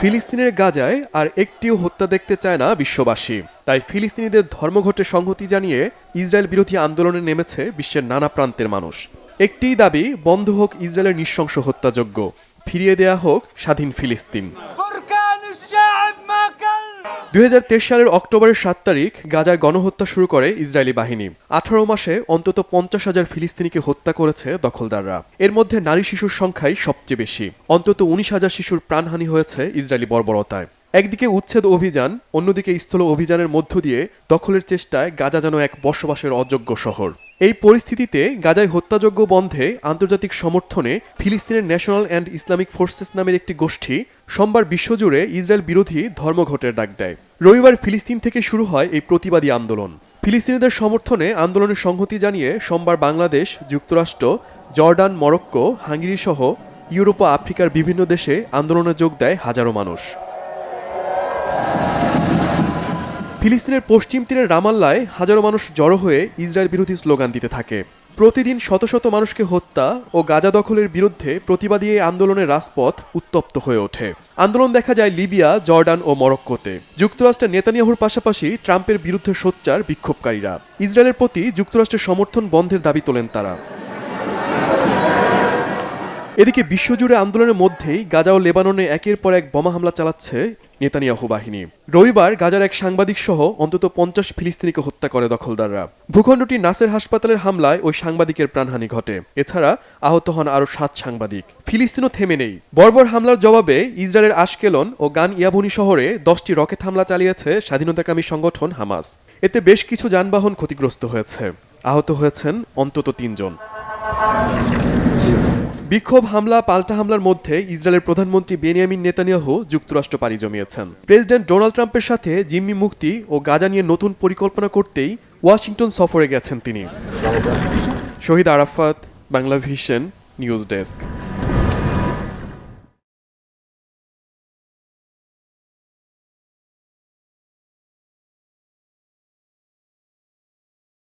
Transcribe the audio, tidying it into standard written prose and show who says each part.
Speaker 1: ফিলিস্তিনের গাজায় আর একটিও হত্যা দেখতে চায় না বিশ্ববাসী। তাই ফিলিস্তিনিদের ধর্মঘটে সংহতি জানিয়ে ইসরায়েল বিরোধী আন্দোলনে নেমেছে বিশ্বের নানা প্রান্তের মানুষ। একটিই দাবি, বন্ধ হোক ইসরায়েলের নৃশংস হত্যাযজ্ঞ, ফিরিয়ে দেয়া হোক স্বাধীন ফিলিস্তিন। 2023 সালের অক্টোবরের 7 তারিখ গাজায় গণহত্যা শুরু করে ইসরায়েলি বাহিনী। 18 মাসে অন্তত 50,000 ফিলিস্তিনিকে হত্যা করেছে দখলদাররা। এর মধ্যে নারী শিশুর সংখ্যাই সবচেয়ে বেশি। অন্তত 19,000 শিশুর প্রাণহানি হয়েছে ইসরায়েলি বর্বরতায়। একদিকে উচ্ছেদ অভিযান, অন্যদিকে স্থল অভিযানের মধ্য দিয়ে দখলের চেষ্টায় গাজা যেন এক বসবাসের অযোগ্য শহর। এই পরিস্থিতিতে গাজায় হত্যাযজ্ঞ বন্ধে আন্তর্জাতিক সমর্থনে ফিলিস্তিনের ন্যাশনাল অ্যান্ড ইসলামিক ফোর্সেস নামের একটি গোষ্ঠী সোমবার বিশ্বজুড়ে ইসরায়েল বিরোধী ধর্মঘটের ডাক দেয়। রবিবার ফিলিস্তিন থেকে শুরু হয় এই প্রতিবাদী আন্দোলন। ফিলিস্তিনিদের সমর্থনে আন্দোলনের সংহতি জানিয়ে সোমবার বাংলাদেশ, যুক্তরাষ্ট্র, জর্ডান, মরক্কো, হাঙ্গেরি সহ ইউরোপ ও আফ্রিকার বিভিন্ন দেশে আন্দোলনে যোগ দেয় হাজারো মানুষ। ফিলিস্তিনের পশ্চিম তীরের রামাল্লায় হাজারো মানুষ জড়ো হয়ে ইসরায়েল বিরোধী স্লোগান দিতে থাকে। প্রতিদিন শত শত মানুষকে হত্যা ও গাজা দখলের বিরুদ্ধে প্রতিবাদী এই আন্দোলনের রাজপথ উত্তপ্ত হয়ে ওঠে। আন্দোলন দেখা যায় লিবিয়া, জর্ডান ও মরক্কোতে। যুক্তরাষ্ট্রের নেতানিয়াহুর পাশাপাশি ট্রাম্পের বিরুদ্ধে সোচ্চার বিক্ষোভকারীরা। ইসরায়েলের প্রতি যুক্তরাষ্ট্রের সমর্থন বন্ধের দাবি তোলেন তারা। এদিকে বিশ্বজুড়ে আন্দোলনের মধ্যেই গাজা ও লেবাননে একের পর এক বোমা হামলা চালাচ্ছে নেতানিয়াহু বাহিনী। রবিবার গাজার এক সাংবাদিক সহ অন্তত 50 ফিলিস্তিনিকে হত্যা করে দখলদাররা। ভূখণ্ডটি নাসের হাসপাতালের হামলায় ওই সাংবাদিকের প্রাণহানি ঘটে। এছাড়া আহত হন আরও 7 সাংবাদিক। ফিলিস্তিনও থেমে নেই। বর্বর হামলার জবাবে ইসরায়েলের আশকেলন ও গান ইয়াভুনি শহরে 10টি রকেট হামলা চালিয়েছে স্বাধীনতাকামী সংগঠন হামাস। এতে বেশ কিছু যানবাহন ক্ষতিগ্রস্ত হয়েছে। আহত হয়েছেন অন্তত 3 জন। বিক্ষোভ, হামলা, পাল্টা হামলার মধ্যে ইসরায়েলের প্রধানমন্ত্রী বেনিয়ামিন নেতানিয়াহু যুক্তরাষ্ট্র পাড়ি জমিয়েছেন। প্রেসিডেন্ট ডোনাল্ড ট্রাম্পের সাথে জিম্মি মুক্তি ও গাজা নিয়ে নতুন পরিকল্পনা করতেই ওয়াশিংটন সফরে গেছেন তিনি। Shahid Arafat, Bangla Vision news desk.